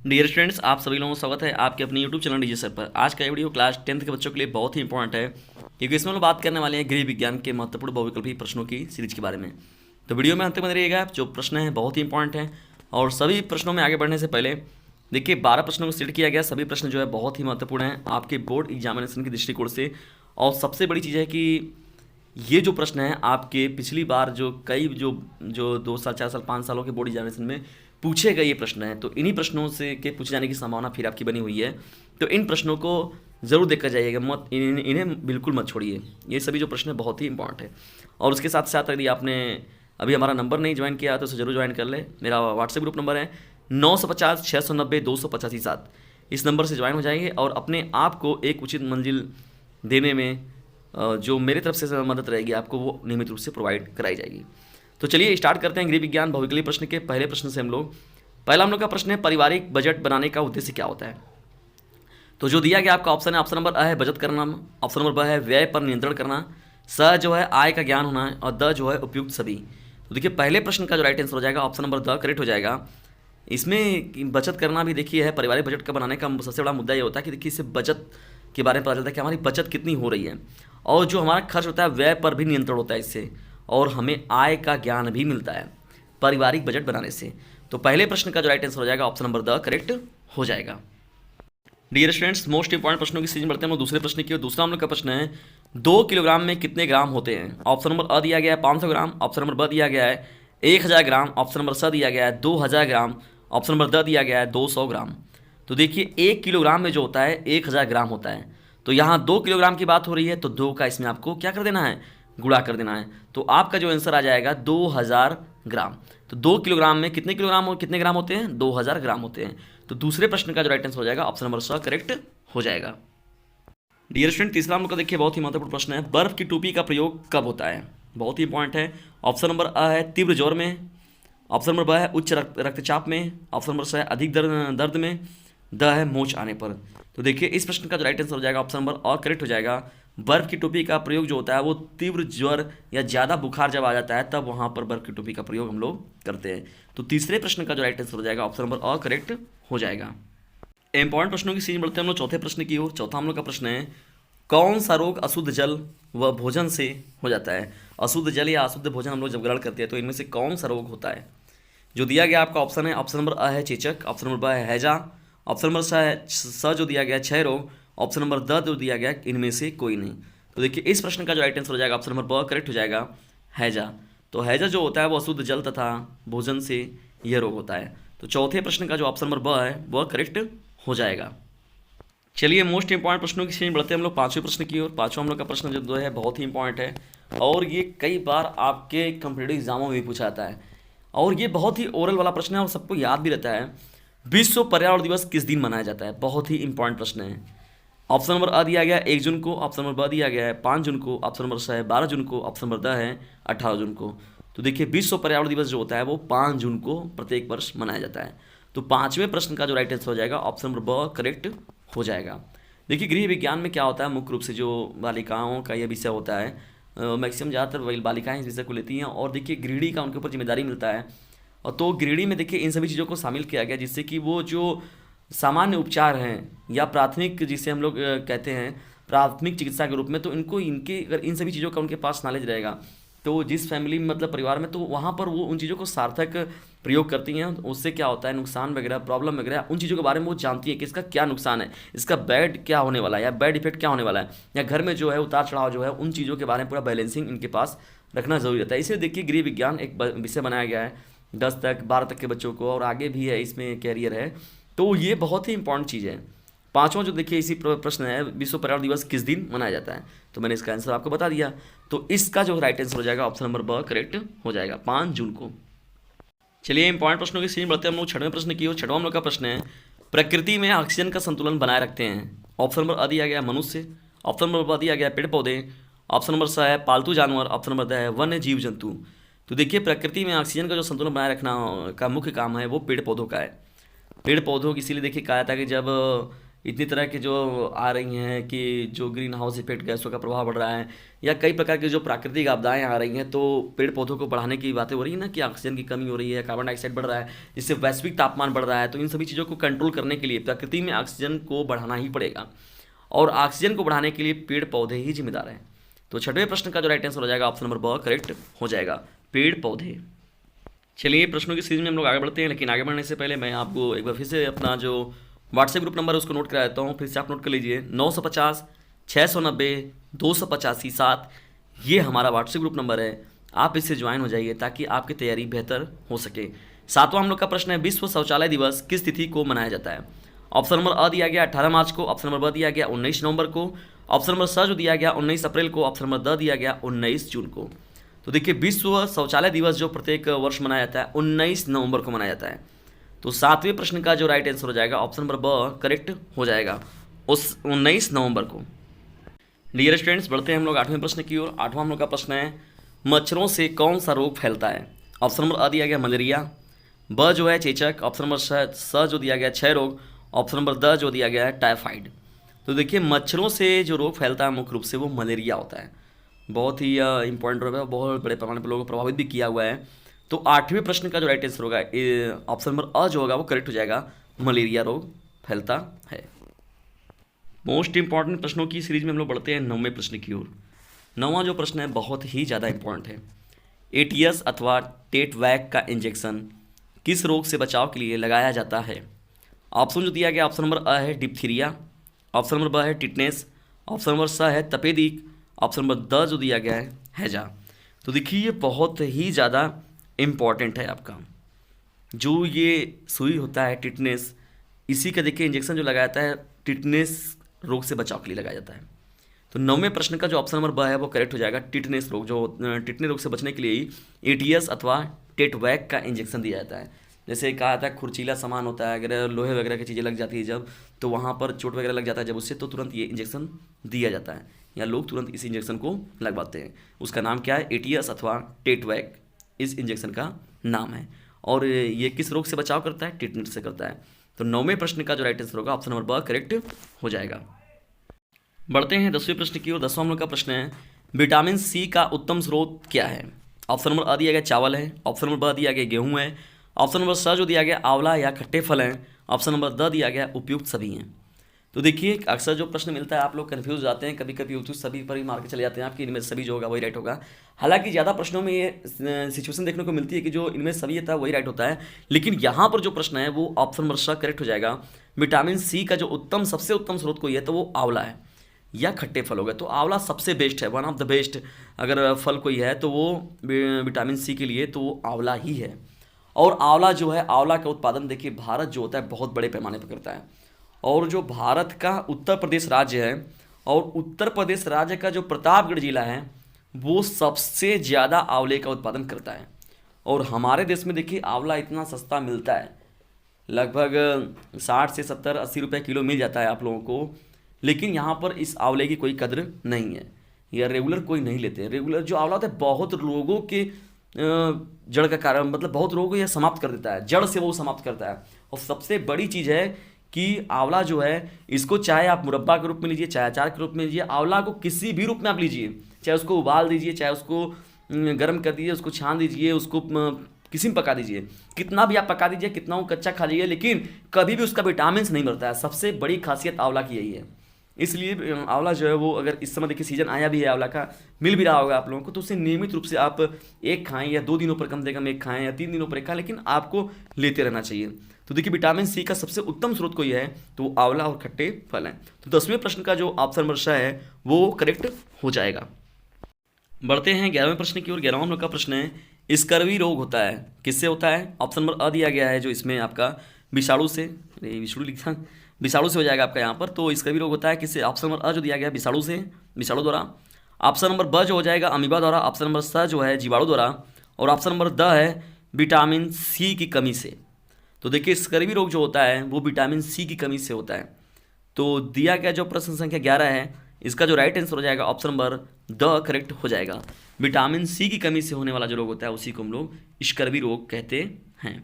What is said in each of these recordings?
Dear students, आप सभी लोगों का स्वागत है आपके अपने यूट्यूब चैनल डीजे सर पर। आज का ये वीडियो क्लास 10th के बच्चों के लिए बहुत ही इंपॉर्टेंट है, क्योंकि इसमें हम लोग बात करने वाले हैं गृह विज्ञान के महत्वपूर्ण बहुविकल्पी प्रश्नों की सीरीज के बारे में। तो वीडियो में अंत तक बने रहिएगा। जो प्रश्न है बहुत ही इंपॉर्टेंट है, और सभी प्रश्नों में आगे बढ़ने से पहले देखिए 12 प्रश्नों को सीट किया गया। सभी प्रश्न जो है बहुत ही महत्वपूर्ण हैं आपके बोर्ड एग्जामिनेशन के दृष्टिकोण से। और सबसे बड़ी चीज़ है कि ये जो प्रश्न है आपके पिछली बार जो कई जो 2 साल 4 साल 5 सालों के बोर्ड एग्जामिनेशन में पूछे गए ये प्रश्न हैं, तो इन्हीं प्रश्नों से के पूछे जाने की संभावना फिर आपकी बनी हुई है। तो इन प्रश्नों को ज़रूर देखकर जाइएगा, मत इन्हें बिल्कुल मत छोड़िए। ये सभी जो प्रश्न है बहुत ही इंपॉर्टेंट है। और उसके साथ साथ यदि आपने अभी हमारा नंबर नहीं ज्वाइन किया तो उसे जरूर ज्वाइन कर ले। मेरा व्हाट्सएप ग्रुप नंबर है 950 690 285 7। इस नंबर से ज्वाइन हो जाएंगे और अपने आप को एक उचित मंजिल देने में जो मेरी तरफ से मदद रहेगी आपको वो नियमित रूप से प्रोवाइड कराई जाएगी। तो चलिए स्टार्ट करते हैं गृह विज्ञान बहुविकल्पी प्रश्न के पहले प्रश्न से। पहला हम लोग का प्रश्न है, पारिवारिक बजट बनाने का उद्देश्य क्या होता है। तो जो दिया गया आपका ऑप्शन है, ऑप्शन नंबर अ है बचत करना, ऑप्शन नंबर ब है व्यय पर नियंत्रण करना, स जो है आय का ज्ञान होना है, और द जो है उपयुक्त सभी। तो देखिए पहले प्रश्न का जो राइट आंसर हो जाएगा ऑप्शन नंबर द करेक्ट हो जाएगा। इसमें बचत करना भी देखिए है, पारिवारिक बजट का बनाने का सबसे बड़ा मुद्दा ये होता है कि देखिए इससे बचत के बारे में पता चलता है कि हमारी बचत कितनी हो रही है, और जो हमारा खर्च होता है व्यय पर भी नियंत्रण होता है इससे, और हमें आय का ज्ञान भी मिलता है पारिवारिक बजट बनाने से। तो पहले प्रश्न का जो राइट आंसर हो जाएगा ऑप्शन नंबर द करेक्ट हो जाएगा। डियर स्टूडेंट्स, मोस्ट इंपॉर्टेंट प्रश्नों की सीरीज में बढ़ते हैं हम लोग दूसरे प्रश्न की ओर। दूसरा हम लोग का प्रश्न है, 2 किलोग्राम में कितने ग्राम होते हैं। ऑप्शन नंबर अ दिया गया है 500 ग्राम, ऑप्शन नंबर ब दिया गया है 1000 ग्राम, ऑप्शन नंबर स दिया गया है 2000 ग्राम, ऑप्शन नंबर द दिया गया है 200 ग्राम। तो देखिए 1 किलोग्राम में जो होता है 1000 ग्राम होता है। तो यहाँ 2 किलोग्राम की बात हो रही है, तो 2 का इसमें आपको क्या कर देना है, गुणा कर देना है। तो आपका जो आंसर आ जाएगा 2000 ग्राम। तो 2 किलोग्राम में कितने ग्राम होते हैं, 2000 ग्राम होते हैं। तो दूसरे प्रश्न का जो राइट आंसर हो जाएगा ऑप्शन नंबर स करेक्ट हो जाएगा। डियर स्टूडेंट, तीसरा हम लोग का देखिए बहुत ही महत्वपूर्ण प्रश्न है, बर्फ की टोपी का प्रयोग कब होता है। बहुत ही इंपॉर्टेंट है। ऑप्शन नंबर अ है तीव्र ज्वर में, ऑप्शन नंबर ब है उच्च रक्तचाप में, ऑप्शन नंबर स है अधिक दर्द में, द है मोच आने पर। तो देखिए इस प्रश्न का जो राइट आंसर हो जाएगा ऑप्शन नंबर और करेक्ट हो जाएगा। बर्फ की टोपी का प्रयोग जो होता है वो तीव्र ज्वर या ज़्यादा बुखार जब आ जाता है तब वहाँ पर बर्फ की टोपी का प्रयोग हम लोग करते हैं। तो तीसरे प्रश्न का जो राइट आंसर हो जाएगा ऑप्शन नंबर और करेक्ट हो जाएगा। इंपॉर्टेंट प्रश्नों की सीरीज बढ़ते हैं हम लोग चौथे प्रश्न की ओर। चौथा हम लोग का प्रश्न है, कौन सा रोग अशुद्ध जल व भोजन से हो जाता है। अशुद्ध जल या अशुद्ध भोजन हम लोग जब ग्रहण करते हैं तो इनमें से कौन सा रोग होता है। जो दिया गया आपका ऑप्शन है, ऑप्शन नंबर अ है चेचक, ऑप्शन नंबर ब है हैजा, ऑप्शन नंबर स जो दिया गया है क्षय रोग, ऑप्शन नंबर द जो दिया गया है इनमें से कोई नहीं। तो देखिए इस प्रश्न का जो राइट आंसर हो जाएगा ऑप्शन नंबर ब करेक्ट हो जाएगा, हैजा। तो हैजा जो होता है वो अशुद्ध जल तथा भोजन से यह रोग होता है। तो चौथे प्रश्न का जो ऑप्शन नंबर ब है वह करेक्ट हो जाएगा। चलिए मोस्ट इंपॉर्टेंट प्रश्नों की श्रेणी बढ़ते हैं हम लोग पांचवें प्रश्न की ओर। पांचवा हम लोग का प्रश्न जो है बहुत ही इंपॉर्टेंट है, और ये कई बार आपके कॉम्पिटिटिव एग्जामों में भी पूछा जाता है, और ये बहुत ही ओरल वाला प्रश्न है और सबको याद भी रहता है। विश्व पर्यावरण दिवस किस दिन मनाया जाता है। बहुत ही इंपॉर्टेंट प्रश्न है। ऑप्शन नंबर अ दिया गया है 1 जून को, ऑप्शन नंबर ब दिया गया है 5 जून को, ऑप्शन नंबर स है 12 जून को, ऑप्शन नंबर द है 18 जून को। तो देखिए विश्व पर्यावरण दिवस जो होता है वो 5 जून को प्रत्येक वर्ष मनाया जाता है। तो पांचवें प्रश्न का जो राइट आंसर हो जाएगा ऑप्शन नंबर ब करेक्ट हो जाएगा। देखिए गृह विज्ञान में क्या होता है, मुख्य रूप से जो बालिकाओं का यह विषय होता है, मैक्सिमम ज़्यादातर बालिकाएं इस विषय को लेती हैं, और देखिए गृहिणी का उनके ऊपर जिम्मेदारी मिलता है। और तो गृहिणी में देखिए इन सभी चीज़ों को शामिल किया गया, जिससे कि वो जो सामान्य उपचार हैं या प्राथमिक जिसे हम लोग कहते हैं प्राथमिक चिकित्सा के रूप में, तो इनको इनके अगर इन सभी चीज़ों का उनके पास नॉलेज रहेगा तो जिस फैमिली में मतलब परिवार में, तो वहाँ पर वो उन चीज़ों को सार्थक प्रयोग करती हैं। उससे क्या होता है, नुकसान वगैरह प्रॉब्लम वगैरह उन चीज़ों के बारे में वो जानती है कि इसका क्या नुकसान है, इसका बैड क्या होने वाला है या बैड इफेक्ट क्या होने वाला है, या घर में जो है उतार चढ़ाव जो है उन चीज़ों के बारे में पूरा बैलेंसिंग इनके पास रखना जरूरी रहता है। इसे देखिए गृह विज्ञान एक विषय बनाया गया है 10 तक 12 तक के बच्चों को, और आगे भी है इसमें कैरियर है। तो ये बहुत ही इंपॉर्टेंट चीज़ है। पांचवा जो देखिए इसी प्रश्न है, विश्व पर्यावरण दिवस किस दिन मनाया जाता है। तो मैंने इसका आंसर आपको बता दिया। तो इसका जो राइट आंसर हो जाएगा ऑप्शन नंबर ब करेक्ट हो जाएगा 5 जून को। चलिए इंपॉर्टेंट प्रश्नों की सीरीज बढ़ते हैं हम लोग छठवें प्रश्न की ओर। छठवां हम लोग का प्रश्न है, प्रकृति में ऑक्सीजन का संतुलन बनाए रखते हैं। ऑप्शन नंबर अ दिया गया मनुष्य, ऑप्शन नंबर ब दिया गया पेड़ पौधे, ऑप्शन नंबर स है पालतू जानवर, ऑप्शन नंबर द है वन्य जीव जंतु। तो देखिए प्रकृति में ऑक्सीजन का जो संतुलन बनाए रखना का मुख्य काम है वो पेड़ पौधों का है। पेड़ पौधों की इसीलिए देखिए कहा था कि जब इतनी तरह के जो आ रही हैं कि जो ग्रीन हाउस इफेक्ट गैसों का प्रभाव बढ़ रहा है, या कई प्रकार की जो प्राकृतिक आपदाएं आ रही हैं, तो पेड़ पौधों को बढ़ाने की बातें हो रही है ना, कि ऑक्सीजन की कमी हो रही है, कार्बन डाइऑक्साइड बढ़ रहा है, जिससे वैश्विक तापमान बढ़ रहा है। तो इन सभी चीज़ों को कंट्रोल करने के लिए प्रकृति में ऑक्सीजन को बढ़ाना ही पड़ेगा, और ऑक्सीजन को बढ़ाने के लिए पेड़ पौधे ही जिम्मेदार हैं। तो छठवें प्रश्न का जो राइट आंसर हो जाएगा ऑप्शन नंबर ब करेक्ट हो जाएगा, पेड़ पौधे। चलिए प्रश्नों की सीरीज में हम लोग आगे बढ़ते हैं, लेकिन आगे बढ़ने से पहले मैं आपको एक बार फिर से अपना जो व्हाट्सएप ग्रुप नंबर है उसको नोट करा देता हूँ। फिर से आप नोट कर लीजिए, 950 690 285 7, ये हमारा व्हाट्सएप ग्रुप नंबर है। आप इससे ज्वाइन हो जाइए ताकि आपकी तैयारी बेहतर हो सके। सातवां हम लोग का प्रश्न है, विश्व शौचालय दिवस किस तिथि को मनाया जाता है? ऑप्शन नंबर अ दिया गया 18 मार्च को, ऑप्शन नंबर ब दिया गया 19 नवंबर को, ऑप्शन नंबर स जो दिया गया 19 अप्रैल को, ऑप्शन नंबर द दिया गया 19 जून को। तो देखिए, विश्व शौचालय दिवस जो प्रत्येक वर्ष मनाया जाता है 19 नवंबर को मनाया जाता है। तो सातवें प्रश्न का जो राइट आंसर हो जाएगा ऑप्शन नंबर ब करेक्ट हो जाएगा, उस 19 नवंबर को। डियर स्टूडेंट्स, बढ़ते हैं हम लोग आठवें प्रश्न की ओर। आठवां हम लोग का प्रश्न है, मच्छरों से कौन सा रोग फैलता है? ऑप्शन नंबर अ दिया गया मलेरिया, ब जो है चेचक, ऑप्शन नंबर स जो दिया गया क्षय रोग, ऑप्शन नंबर द जो दिया गया है टाइफाइड। तो देखिए, मच्छरों से जो रोग फैलता है मुख्य रूप से वो मलेरिया होता है। बहुत ही इंपॉर्टेंट रोग है, बहुत बड़े पैमाने पर लोगों को प्रभावित भी किया हुआ है। तो आठवें प्रश्न का जो राइट आंसर होगा ऑप्शन नंबर अ जो होगा वो करेक्ट हो जाएगा, मलेरिया रोग फैलता है। मोस्ट इंपॉर्टेंट प्रश्नों की सीरीज में हम लोग बढ़ते हैं नौवें प्रश्न की ओर। नौवां जो प्रश्न है बहुत ही ज़्यादा इंपॉर्टेंट है। एटीएस अथवा टेटवैक का इंजेक्शन किस रोग से बचाव के लिए लगाया जाता है? ऑप्शन जो दिया गया ऑप्शन नंबर अ है डिप्थीरिया, ऑप्शन नंबर ब है टिटनेस, ऑप्शन नंबर स है तपेदिक, ऑप्शन नंबर द जो दिया गया है हैजा। तो देखिए, ये बहुत ही ज़्यादा इम्पॉर्टेंट है आपका। जो ये सुई होता है टिटनेस, इसी का देखिए इंजेक्शन जो लगाया जाता है टिटनेस रोग से बचाव के लिए लगाया जाता है। तो नौवें प्रश्न का जो ऑप्शन नंबर ब है वो करेक्ट हो जाएगा, टिटनेस रोग। जो टिटनेस रोग से बचने के लिए ही एटीएस अथवा टेटवैक का इंजेक्शन दिया जाता है। जैसे कहा जाता है खुरचीला सामान होता है, अगर लोहे वगैरह की चीज़ें लग जाती है जब, तो वहाँ पर चोट वगैरह लग जाता है जब उससे, तो तुरंत ये इंजेक्शन दिया जाता है, या लोग तुरंत इस इंजेक्शन को लगवाते हैं। उसका नाम क्या है? एटीएस अथवा टेटवैक इस इंजेक्शन का नाम है। और ये किस रोग से बचाव करता है? टिटनेस से करता है। तो नौवें प्रश्न का जो राइट आंसर होगा ऑप्शन नंबर ब करेक्ट हो जाएगा। बढ़ते हैं 10वें प्रश्न की ओर। 10वां हम लोग का प्रश्न है, विटामिन सी का उत्तम स्रोत क्या है? ऑप्शन नंबर अ दिया गया चावल है, ऑप्शन नंबर ब दिया गया गेहूं है, ऑप्शन नंबर स जो दिया गया आंवला या खट्टे फल हैं, ऑप्शन नंबर द दिया गया उपयुक्त सभी हैं। तो देखिए, अक्सर जो प्रश्न मिलता है आप लोग कन्फ्यूज हो जाते हैं, कभी कभी उपयुक्त सभी पर ही मार के चले जाते हैं आपकी, इनमें सभी जो होगा वही राइट होगा। हालांकि ज़्यादा प्रश्नों में ये सिचुएशन देखने को मिलती है कि जो इनमें सभी था वही राइट होता है, लेकिन यहाँ पर जो प्रश्न है वो ऑप्शन नंबर स करेक्ट हो जाएगा। विटामिन सी का जो उत्तम सबसे उत्तम स्रोत कोई है तो वो आंवला है या खट्टे फल हो गए। तो आंवला सबसे बेस्ट है, वन ऑफ द बेस्ट अगर फल कोई है तो वो विटामिन सी के लिए तो वो आंवला ही है। और आंवला जो है, आंवला का उत्पादन देखिए भारत जो होता है बहुत बड़े पैमाने पर करता है। और जो भारत का उत्तर प्रदेश राज्य है, और उत्तर प्रदेश राज्य का जो प्रतापगढ़ जिला है वो सबसे ज़्यादा आंवले का उत्पादन करता है। और हमारे देश में देखिए आंवला इतना सस्ता मिलता है, लगभग 60 से 70 80 रुपये किलो मिल जाता है आप लोगों को, लेकिन यहाँ पर इस आंवले की कोई कद्र नहीं है, या रेगुलर कोई नहीं लेते हैं। रेगुलर जो आंवला होता है बहुत लोगों के जड़ का कारण, मतलब बहुत लोगों को यह समाप्त कर देता है, जड़ से वो समाप्त करता है। और सबसे बड़ी चीज़ है कि आंवला जो है, इसको चाहे आप मुरब्बा के रूप में लीजिए, चाहे अचार के रूप में लीजिए, आंवला को किसी भी रूप में आप लीजिए, चाहे उसको उबाल दीजिए, चाहे उसको गर्म कर दीजिए, उसको छान दीजिए, उसको किसी में पका दीजिए, कितना भी आप पका दीजिए, कितना वो कच्चा खा लीजिए, लेकिन कभी भी उसका विटामिन नहीं बढ़ता है। सबसे बड़ी खासियत आंवला की यही है। इसलिए आंवला जो है वो, अगर इस समय देखिए सीजन आया भी है आंवला का, मिल भी रहा होगा आप लोगों को, तो उसे नियमित रूप से आप एक खाएं, या 2 दिनों पर कम से कम एक खाएं, या 3 दिनों पर एक खाएं, लेकिन आपको लेते रहना चाहिए। तो देखिए, विटामिन सी का सबसे उत्तम स्रोत कोई है तो वो आंवला और खट्टे फल हैं। तो 10वें प्रश्न का जो ऑप्शन नंबर श है वो करेक्ट हो जाएगा। बढ़ते हैं 11वें प्रश्न की ओर। 11वां नंबर का प्रश्न है, स्कर्वी रोग होता है किससे होता है? ऑप्शन नंबर अ दिया गया है जो इसमें आपका विषाणु से, विषाणु लिखा, विषाणु से हो जाएगा आपका यहाँ पर। तो स्कर्वी रोग होता है किससे? ऑप्शन नंबर अ जो दिया गया है विषाणु से, विषाणु द्वारा। ऑप्शन नंबर ब जो हो जाएगा अमीबा द्वारा, ऑप्शन नंबर स जो है जीवाणु द्वारा, और ऑप्शन नंबर द है विटामिन सी की कमी से। तो देखिए, स्कर्वी रोग जो होता है वो विटामिन सी की कमी से होता है। तो दिया गया जो प्रश्न संख्या 11 है, इसका जो राइट आंसर हो जाएगा ऑप्शन नंबर द करेक्ट हो जाएगा। विटामिन सी की कमी से होने वाला जो रोग होता है उसी को हम लोग स्कर्वी रोग कहते हैं।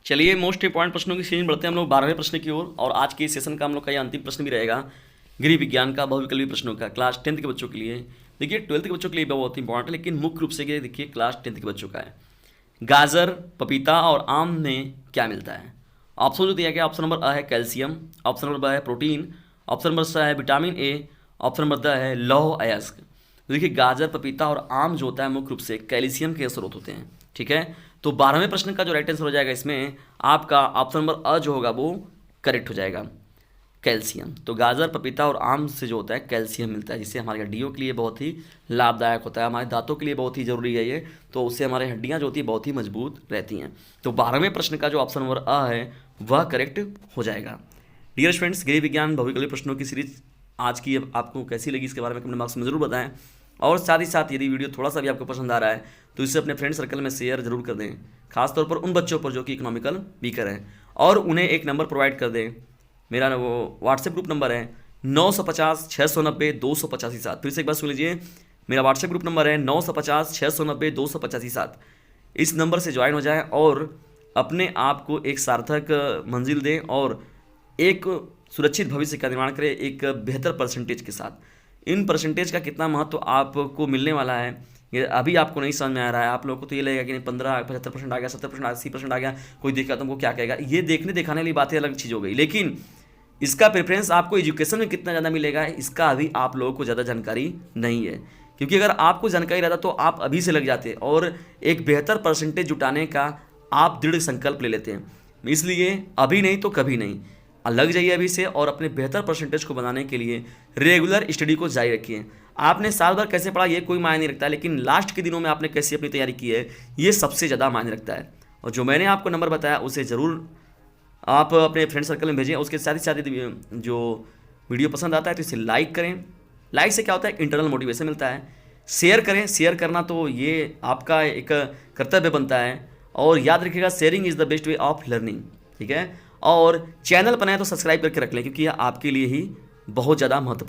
चलिए मोस्ट इंपॉर्टेंट प्रश्नों की सीरीज में बढ़ते हैं हम लोग 12वें प्रश्न की ओर। और आज के इस सेशन का हम लोग का ये अंतिम प्रश्न भी रहेगा गृह विज्ञान का बहुविकल्पी प्रश्नों का, क्लास 10th के बच्चों के लिए। देखिए 12th के बच्चों के लिए बहुत इंपॉर्टेंट है, लेकिन मुख्य रूप से ये देखिए क्लास 10th के बच्चों का है। गाजर, पपीता और आम में क्या मिलता है? ऑप्शन जो दिया गया, ऑप्शन नंबर अ है कैल्शियम, ऑप्शन नंबर ब है प्रोटीन, ऑप्शन नंबर स है vitamin A, option number the है लौह अयस्क। तो देखिए गाजर, पपीता और आम जो होता है मुख्य रूप से कैल्शियम के स्रोत होते हैं। ठीक है, तो 12वें प्रश्न का जो राइट आंसर हो जाएगा इसमें आपका ऑप्शन नंबर अ जो होगा वो करेक्ट हो जाएगा, कैल्शियम। तो गाजर, पपीता और आम से जो होता है कैल्शियम मिलता है, जिससे हमारी हड्डियों के लिए बहुत ही लाभदायक होता है, हमारे दांतों के लिए बहुत ही ज़रूरी है ये, तो उससे हमारी हड्डियां जो होती है बहुत ही मजबूत रहती हैं। तो 12वें प्रश्न का जो ऑप्शन नंबर अ है वह करेक्ट हो जाएगा। डियर स्टूडेंट्स, गृह विज्ञान बहुविकल्पी प्रश्नों की सीरीज आज की अब आपको कैसी लगी इसके बारे में कमेंट बॉक्स में जरूर बताएं। और साथ ही साथ यदि वीडियो थोड़ा सा भी आपको पसंद आ रहा है तो इसे अपने फ्रेंड सर्कल में शेयर जरूर कर दें, खासतौर पर उन बच्चों पर जो कि इकोनॉमिकल वीकर हैं, और उन्हें एक नंबर प्रोवाइड कर दें। मेरा वो व्हाट्सएप ग्रुप नंबर है 950 690 285 7। फिर से एक बार सुन लीजिए, मेरा व्हाट्सएप ग्रुप नंबर है 950 690 285 7। इस नंबर से ज्वाइन हो जाएं और अपने आप को एक सार्थक मंजिल दें और एक सुरक्षित भविष्य का निर्माण करें एक बेहतर परसेंटेज के साथ। इन परसेंटेज का कितना महत्व आपको मिलने वाला है ये अभी आपको नहीं समझ में आ रहा है। आप लोगों को तो ये लगेगा कि नहीं 15-75% आ गया, 70% 80% आ गया, कोई देखा तुमको क्या कहेगा, ये देखने दिखाने वाली बातें अलग चीज़ हो गई। लेकिन इसका प्रेफरेंस आपको एजुकेशन में कितना ज़्यादा मिलेगा इसका अभी आप लोगों को ज़्यादा जानकारी नहीं है, क्योंकि अगर आपको जानकारी रहता तो आप अभी से लग जाते और एक बेहतर परसेंटेज जुटाने का आप दृढ़ संकल्प ले लेते हैं। इसलिए अभी नहीं तो कभी नहीं, लग जाइए अभी से और अपने बेहतर परसेंटेज को बनाने के लिए रेगुलर स्टडी को जारी रखिए। आपने साल भर कैसे पढ़ा ये कोई मायने नहीं रखता, लेकिन लास्ट के दिनों में आपने कैसे अपनी तैयारी की है ये सबसे ज़्यादा मायने रखता है। और जो मैंने आपको नंबर बताया उसे ज़रूर आप अपने फ्रेंड सर्कल में भेजें। उसके साथ ही साथ जो वीडियो पसंद आता है तो इसे लाइक करें। लाइक से क्या होता है, इंटरनल मोटिवेशन मिलता है। शेयर करें, शेयर करना तो ये आपका एक कर्तव्य बनता है। और याद रखिएगा sharing is the best way of learning. ठीक है, और चैनल बनाए तो सब्सक्राइब करके रख लें, क्योंकि यह आपके लिए ही बहुत ज़्यादा महत्वपूर्ण